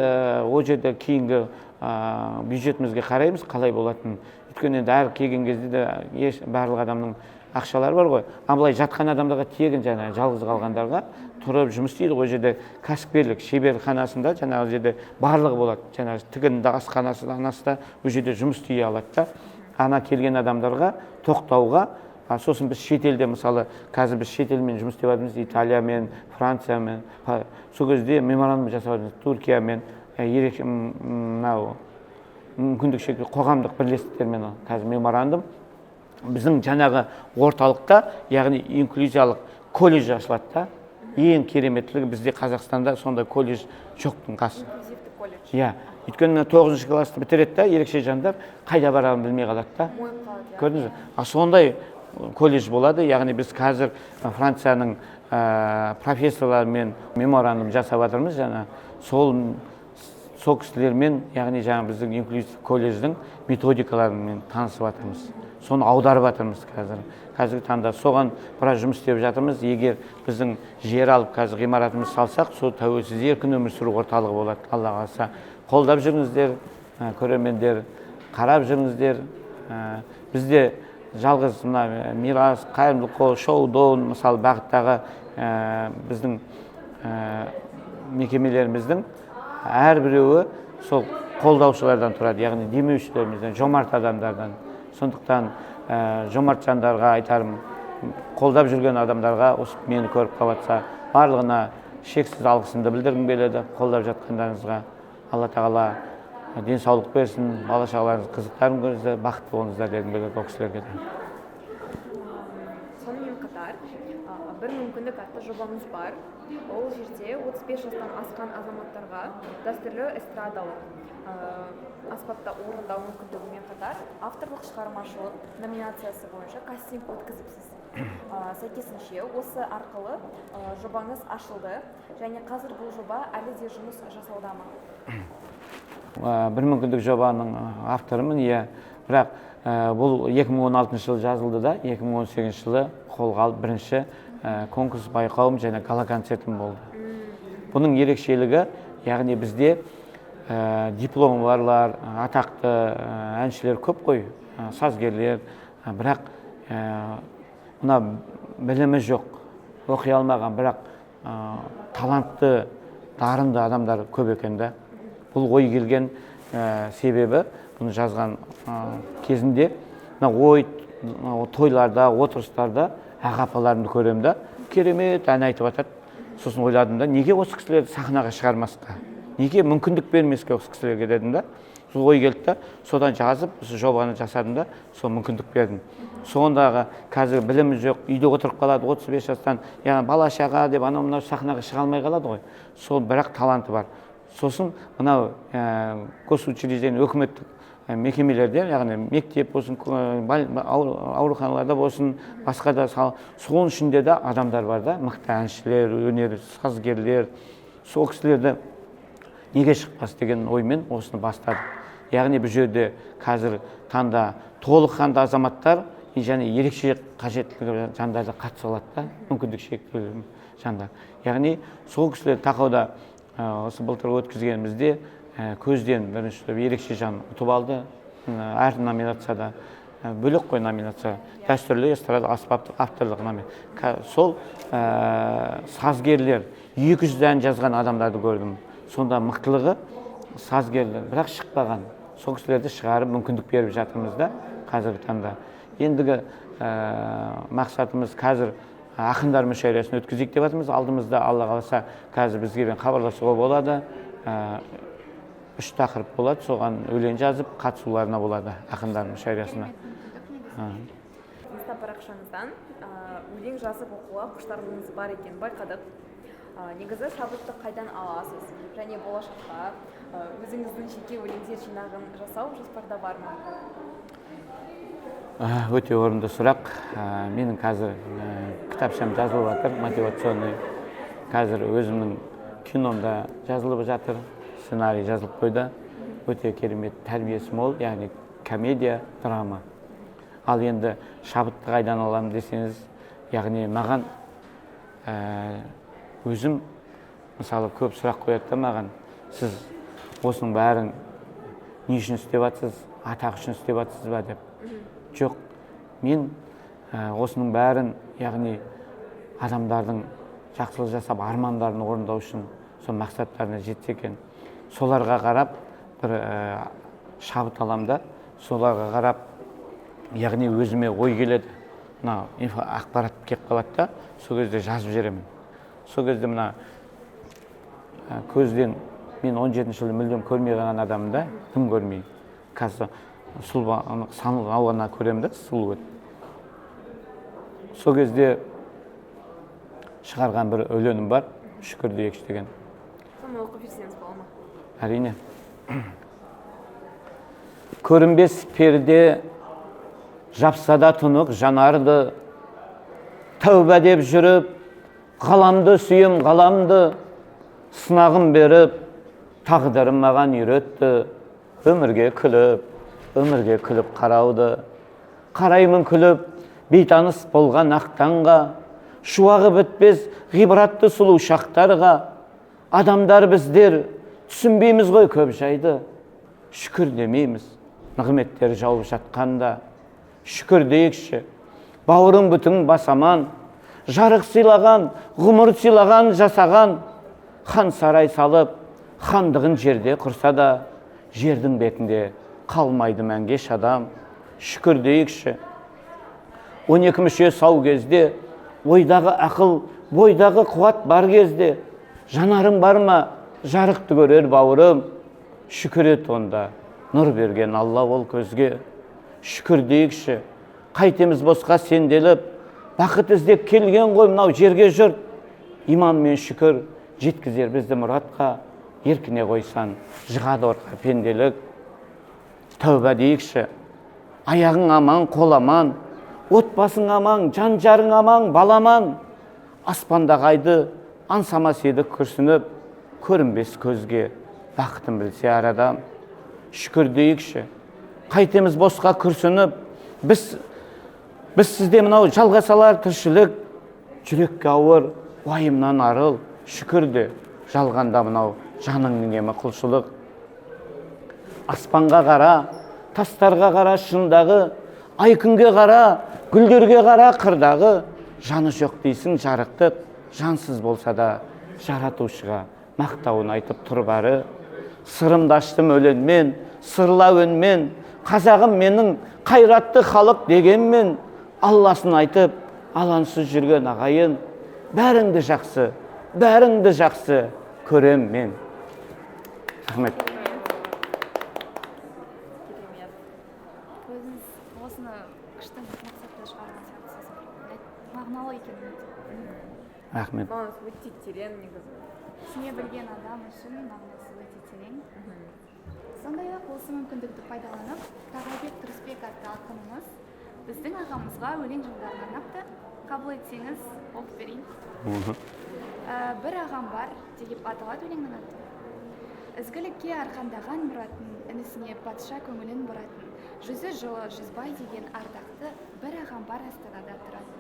ол жерде кейінгі бюджетімізге қараймыз, қалай болатынын. Өйткені енді әр келген кезде де барлық адамның ақшалары бар ғой. Былай жатқан адамдарға тегін, жаңағы жалғыз қалғандарға тұрып жұмыс істейді. Ол жерде кәсіпкерлік шеберханасында жаңағы жерде барлығы болады. Жаңағы тігінді, асханасы да, анасы да ол жерде жұмыс істей алады да. Ана келген адамдарға тоқтауға, сосын біз шетелде, мысалы, қазір біз шетелмен жұмыс істеп жатырмыз, Италиямен, Франциямен, сол кезде меморандум жасап жатырмыз, Түркиямен, ерекше мынау мүмкіндік шектеулі қоғамдық бірлестіктермен қазір меморандум. Біздің жаңағы орталықта, яғни инклюзиялық колледж ашылады да. Ең кереметтілігі бізде Қазақстанда сондай колледж жоқтың қасы. Инклюзивті колледж. Иә, өйткені 9-шы класты бітіреді да, ерекше жандар қайда барарын білмей қалады да. Көрдіңіз бе? Сондай колледж болады, яғни біз қазір Францияның профессорларымен меморандум жасап жатырмыз, жаңа сол кісілермен, яғни жаңа біздің инклюзив колледждің методикаларымен танысып жатырмыз. Соны аударып жатырмыз қазір. Қазіргі таңда соған біраз жұмыс істеп жатырмыз. Егер біздің жер алып қазір ғимаратымыз салсақ, сол тәуелсіз еркін өмір сүру орталығы болады. Алла қаласа, қолдап жүріңіздер, көрермендер, қарап жүріңіздер. Бізде жалғыз мына мирас, қайырымдылық қол, шоу-доун мысалы бағыттағы біздің мекемелеріміздің әрбіреуі сол қолдаушылардан тұрады, яғни демеушілерімізден, жомарт адамдардан. Сондықтан жомарт жандарға айтарым, қолдап жүрген адамдарға, осы мені көріп қалатса, барлығына шексіз алғысымды білдіргім келеді. Қолдап жатқандарыңызға Алла тағала денсаулық берсін, бала шағаларыңыз қызықтарын көріңіздер, бақытты болыңыздар дегім келеді ол кісілерге де. Сонымен қатар бір мүмкіндік атты жобамыз бар. Ол жерде 35 жастан асқан азаматтарға дәстүрлі эстрадалық аспапта орындау мүмкіндігімен қатар авторлық шығармашылық номинациясы бойынша кастинг өткізіпсіз. Сәйкесінше осы арқылы жобаңыз ашылды және қазір бұл жоба әлі де жұмыс жасауда ма? Бір мүмкіндік жобаның авторымын, иә. Бірақ бұл 2016 жылы жазылды да, 2018 жылы қолға алып бірінші конкурс байқауым және гала концертім болды. Бұның ерекшелігі, яғни бізде дипломы барлар, атақты әншілер көп қой, сазгерлер, бірақ мына білімі жоқ, оқи алмаған, бірақ талантты, дарынды адамдар көп екен да. Бұл ой келген себебі, бұны жазған кезінде тойларда, отырыстарда ағапаларымды көрем да, керемет ән айтып атады. Сосын ойладым да, неге осы кісілерді сахнаға шығармасқа? Неге мүмкіндік бермеске осы кісілерге дедім да. Сол ой келді да, содан жазып, жобаны жасадым да, сол мүмкіндік бердім. Соңындағы қазір білімі жоқ, үйде отырып қалады, 35 жастан, яғни бала шаға деп анау-мынау сахнаға шыға алмай қалады ғой. Сол бірақ таланты бар. Сосын мынау госучреждение, өкіметтік мекемелерде, яғни мектеп болсын, ауруханаларда болсын, басқа да соның ішінде де адамдар бар да, мықты әншілер, өнер, сазгерлер. Сол кісілерді неге шықпас деген оймен осыны бастадым. Яғни бұл жерде қазір таңда толыққанды азаматтар және ерекше қажеттілігі жандарды қатыса алады да, мүмкіндік шектеулі жандар. Яғни сол кісілер тақауда осы былтыр өткізгенімізде көзден бірінші ерекше жан ұтып алды. Әр номинацияда бөлек қой номинация, дәстүрлі эстрада аспаптық авторлық номинация. Сол сазгерлер 200 ән жазған адамдарды көрдім. Сонда мықтылығы сазгерлер, бірақ шықпаған. Сол кісілерді шығарып мүмкіндік беріп жатырмыз да қазіргі таңда. Ендігі мақсатымыз қазір ақындар мүшәйрасын өткізейік деп жатырмыз. Алдымызда Алла қаласа қазір бізге хабарласуға болады. 3 тақырып болады, соған өлең жазып қатысуларына болады ақындар мүшәйрасына. Инста парақшаңыздан өлең жазып оқуға құштарлығыңыз бар екен байқадық. Негізі шабытты қайдан аласыз және болашаққа өзіңіздің жеке өлеңдер жинағын жасау жоспарда бар ма? Өте орынды сұрақ. Менің қазір кітапшам жазылып жатыр, мотивационный. Қазір өзімнің киномда жазылып жатыр, сценарий жазылып қойды. Өте керемет, тәрбиесі мол, яғни комедия, драма. Ал енді шабытты қайдан аламын десеңіз, яғни маған өзім, мысалы, көп сұрақ қояды да маған, сіз осының бәрін не үшін істеп жатсыз, атақ үшін істеп жатсыз ба деп. Жоқ, мен осының бәрін, яғни адамдардың жақсылық жасап, армандарын орындау үшін, сол мақсаттарына жетсе екен, соларға қарап бір шабыт аламын да, соларға қарап, яғни өзіме ой келеді, ақпарат келіп қалады да, сол кезде жазып жіберемін. Сол кезде мына көзден мен 17 жылы мүлдем көрмей қалған адамым да, тым көрмей. Қазір саныл ауғана көремін да, сұлу өт. Сол кезде шығарған бір өлеңім бар, шүкірді екші деген. Соны оқып жүрсеңіз бола ма? Әрине. Көрінбес перде жапса да тұнық жанарды, тәуба деп жүріп, ғаламды сүйем ғаламды, сынағым беріп, тағдырым маған үйретті, өмірге күліп қарауды. Қараймын күліп, бейтаныс болған ақтанға, шуағы бітпес ғибратты сұлу шақтарға. Адамдар біздер түсінбейміз ғой көп жайды, шүкір демейміз, нығметтер жауып жатқанда. Шүкір дейікші, бауырың бүтін басаман, жарық сыйлаған, ғұмыр сыйлаған жасаған, хан сарай салып, хандығын жерде құрса да, жердің бетінде қалмайды мәңге адам. Шүкір дейікші, 12 мүше сау кезде, ойдағы ақыл, бойдағы қуат бар кезде, жанарың бар ма, жарықты көрер бауырым, шүкір ет онда, нұр берген Алла ол көзге. Шүкір дейікші, қайтеміз босқа сенделіп, бақыт іздеп келген ғой мынау жерге жұрт. Иман мен шүкір жеткізер бізді мұратқа, еркіне қойсан жығады орқа пенделік. Тәуба дейікші, аяғың аман, қол аман, отбасың аман, жан жарың аман, баламан. Аспандағы айды аңсамас еді күрсініп, көрінбес көзге бақытын білсе әр адам. Шүкір дейікші, қайтеміз босқа күрсініп, біз сізде мынау жалғасалар тіршілік, жүрекке ауыр, уайымнан арыл, шүкір де жалғанда мынау жаныңның емі құлшылық. Аспанға қара, тастарға қара шындағы, ай күнге қара, гүлдерге қара қырдағы, жаны жоқ дейсің жарықтық, жансыз болса да жаратушыға мақтауын айтып тұр бары. Сырымды аштым өлеңмен, сырлау үнмен, қазағым менің қайратты халық дегенмен, Алласын айтып, алансыз жүрген ағайын, бәріңді жақсы көрем мен. Рахмет. Өзіңіз осыны күшті мақсатта шығарған сияқтысыз. Мағыналы екен. Рахмет. Мағынасы өте терең негізі. Түсіне білген адам үшін мағынасы өте терең. Сондай-ақ осы мүмкіндікті пайдаланып, Тағайбек Тұрысбек атты ақынымыз біздің ағамызға өлең жолдарын арнапты. Қабыл етсеңіз, оқып берейін. Бір ағам бар деп аталады өлеңнің аты. Ізгілікке арқандаған мұратын, інісіне патша көңілін бұратын, жүзі жылы жүзбай деген ардақты бір ағам бар Астанада тұрады.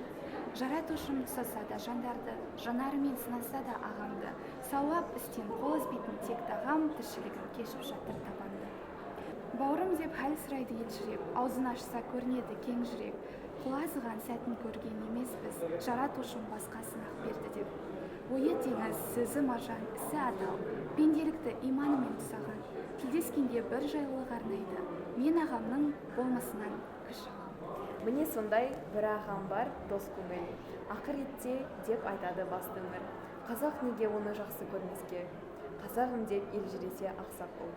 Жаратушым ұқсаса да жандарды, жанарымен сынаса да ағамды, сауап істен қол үзбейтін тек ағам тіршілігін кешіп жатыр табанды. Бауырым деп хәл сұрайды елжіреп, аузын ашса көрінеді кең жүрек. Құлазыған сәтін көрген емеспіз, жаратушым басқасын ақ берді деп. Ойы теңіз, сөзі маржан, ісі адал, пенделікті иманымен тұсаған. Тілдескенде бір жайлылық арнайды, мен ағамның болмысынан күш алам. Міне сондай бір ағам бар, дос көңіл. Ақыр етте деп айтады басты өмір. Қазақ неге оны жақсы көрмеске? Қазағым деп елжіресе ақсақ ол.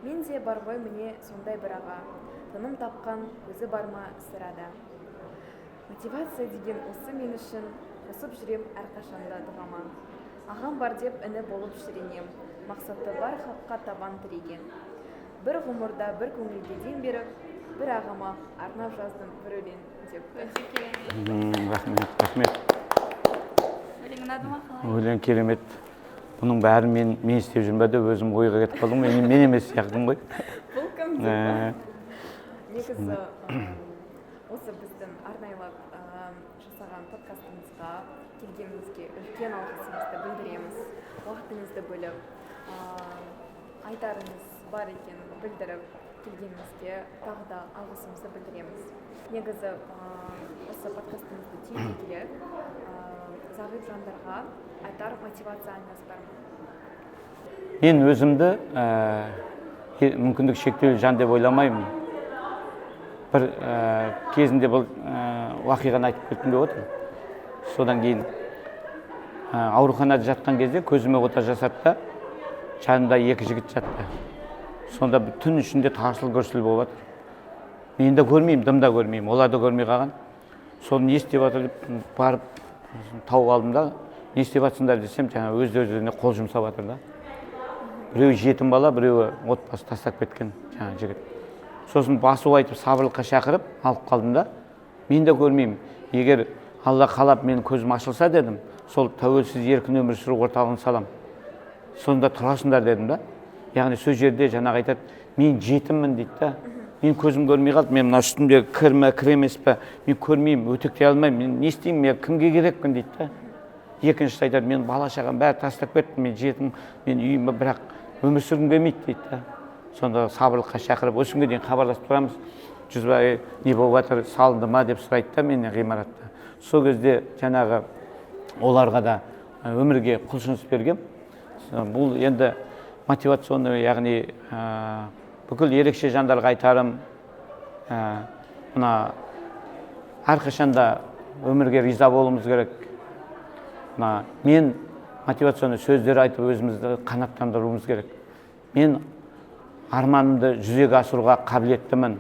Мен де бар ғой міне сондай бір аға. Тыным тапқан көзі бар ма сірада. Мотивация деген осы мен үшін, қосып жүрем әрқашанда дұғама. Ағам бар деп іні болып шіренем, мақсаты бар хаққа табан тіреген. Бір ғұмырда бір көңілге дем беріп, бір ағама арнап жаздым бір өлең деп. Рахмет. Өлең ұнады ма қалай? Өлең керемет. Бұның бәрін мен істеп жүрмін бе, өзім ойға кетіп қалдым. Мен емес сияқтымын ғой. Бұл кім деп? Негізі осы біздің арнайлап жасаған подкастымызға келгенімізге үлкен алғысымызды білдіреміз. Уақытыңызды бөліп, айтарыңыз бар екенін білдіріп келгенімізге тағы да алғысымызды білдіреміз. Негізі осы подкастымызды түйіндей келе зағип жандарға айтар мотивацияңыз бар ма? Мен өзімді мүмкіндік шектеулі жан деп ойламаймын. Бір кезінде бұл уақиғаны айтып кеттім деп отыр. Содан кейін ауруханада жатқан кезде көзіме ота жасады да, жанымда екі жігіт жатты. Сонда түн ішінде тарсыл-гүрсіл болып жатыр. Мен де көрмеймін, дым да көрмеймін, олар да көрмей қалған. Соны не істеп жатыр деп барып тауып алдым да, не істеп жатсыңдар десем, жаңа өздеріне қол жұмсап жатыр да. Біреуі жетім бала, біреуі отбасы тастап кеткен жаңа жігіт. Сосын басу айтып сабырлыққа шақырып алып қалдым да, мен де көрмеймін. Егер Алла қалап мен көзім ашылса дедім, сол тәуелсіз еркін өмір сүру орталығын салам. Сонда тұрасыңдар дедім да. Яғни сол жерде жаңағы айтады, мен жетіммін дейді да. Мен көзім көрмей қалды, мен мына үстімдегі кір ме, кір емес пе, мен көрмеймін, өтектей алмаймын, мен не істеймін, мен кімге керекпін дейді да. Екіншісі айтады, мен бала шағам бәрі тастап кетті, мен жетім, мен үйіме бірақ өмір сүргім келмейді дейді да. Сонда сабырлыққа шақырып, осы күнге дейін хабарласып тұрамыз. Жүзбай не болып жатыр, салынды ма деп сұрайды да менен ғимаратта. Сол кезде жаңағы оларға да өмірге құлшыныс бергем. Бұл енді мотивационный, яғни бүкіл ерекше жандарға айтарым, мына әрқашанда өмірге риза болуымыз керек. Мен мотивационный сөздер айтып өзімізді қанаттандыруымыз керек. Мен арманымды жүзеге асыруға қабілеттімін.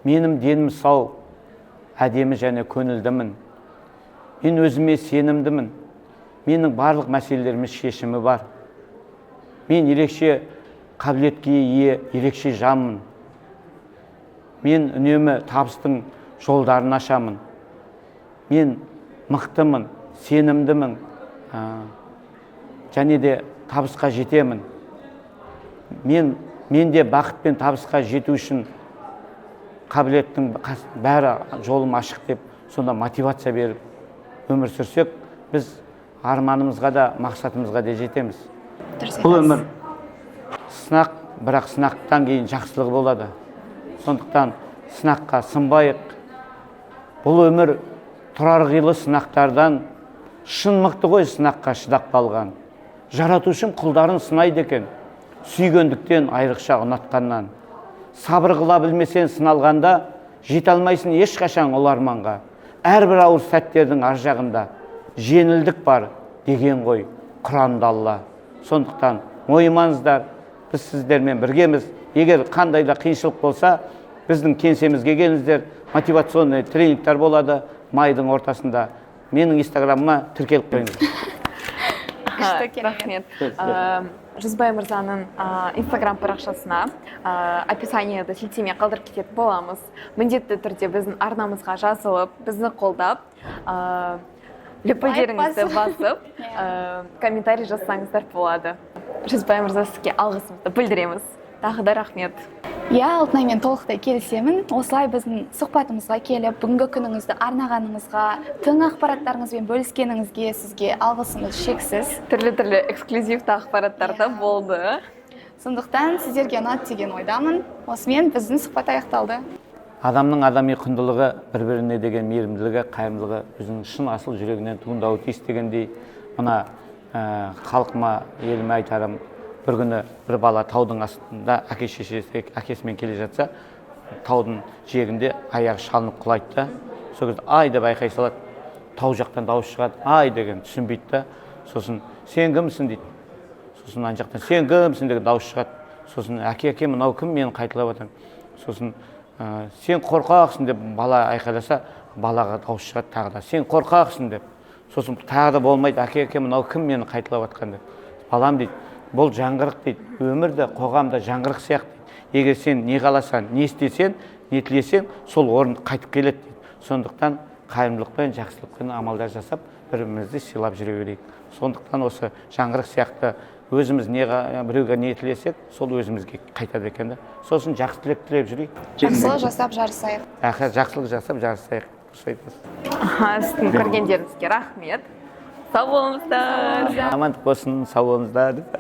Менің денім сау, әдемі және көңілдімін. Мен өзіме сенімдімін. Менің барлық мәселелеріме шешімі бар. Мен ерекше қабілетке ие, ерекше жанмын. Мен үнемі табыстың жолдарын ашамын. Мен мықтымын, сенімдімін, және де табысқа жетемін. Мен де бақыт пен табысқа жету үшін қабілеттің бәрі жолым ашық деп, сонда мотивация беріп өмір сүрсек, біз арманымызға да, мақсатымызға да жетеміз. Бұл өмір сынақ, бірақ сынақтан кейін жақсылығы болады. Сондықтан сынаққа сынбайық. Бұл өмір тұрар қилы сынақтардан, шын мықты ғой сынаққа шыдап қалған. Жаратушым құлдарын сынайды екен, сүйгендіктен айрықша ұнатқаннан. Сабыр қыла білмесен сыналғанда, жете алмайсың ешқашан ол арманға. Әрбір ауыр сәттердің ар жағында жеңілдік бар деген ғой Құранда Алла. Сондықтан мойымаңыздар, біз сіздермен біргеміз. Егер қандай да қиыншылық болса, біздің кеңсемізге келіңіздер. Мотивационный тренингтер болады майдың ортасында. Менің инстаграмыма тіркеліп қойыңыз. Рахмет. Жүзбай мырзаның инстаграм парақшасына описаниеда сілтеме қалдырып кететін боламыз. Міндетті түрде біздің арнамызға жазылып, бізді қолдап, лүпілдеріңізді басып, комментарий жазсаңыздар болады. Жүзбай мырза, сізге алғысымызды білдіреміз. Тағы да рахмет. Алтынай, мен толықтай келісемін. Осылай біздің сұхбатымызға келіп, бүгінгі күніңізді арнағаныңызға, тың ақпараттарыңызбен бөліскеніңізге сізге алғысымыз шексіз. Түрлі эксклюзивті ақпараттарда болды. Сондықтан сіздерге ұнады деген ойдамын. Осымен біздің сұхбат аяқталды. Адамның адами құндылығы, бір-біріне деген мейірімділігі, қайырымдылығы өзінің шын асыл жүрегінен туындауы тиіс дегендей, мына халқыма, еліме айтарым, бір күні бір бала таудың астында әкесімен келе жатса, таудың жиегінде аяғы шалынып құлайды да, сол кезде ай деп айқай салады, тау жақтан дауыс шығады, ай деген түсінбейді да, сосын сен кімсің дейді, сосын ана жақтан сен кімсің деген дауыс шығады, сосын әке мынау кім, мені қайталап жатыр, сосын сен қорқақсың деп бала айқайласа, балаға дауыс шығады тағы да, сен қорқақсың деп, сосын тағы да болмайды, әке мынау кім, мені қайталап жатқан деп, балам дейді, бұл жаңғырық дейді, өмірді, қоғамда жаңғырық сияқты. Егер сен не қаласаң, не істесең, не тілесең, сол орын қайтып келеді дейді. Сондықтан қайырымдылықпен, жақсылықпен амалдар жасап, бірімізді сыйлап жүре берейік. Сондықтан осы жаңғырық сияқты өзіміз біреуге не тілесек, сол өзімізге қайтады екен да. Сосын жақсы тілек тілеп жүрейік. Жақсылық жасап жарысайық. Жақсылық жасап жарысайық. Сіздің көргендеріңізге рахмет. Сау болыңыздар. Амандық болсын, сау болыңыздар.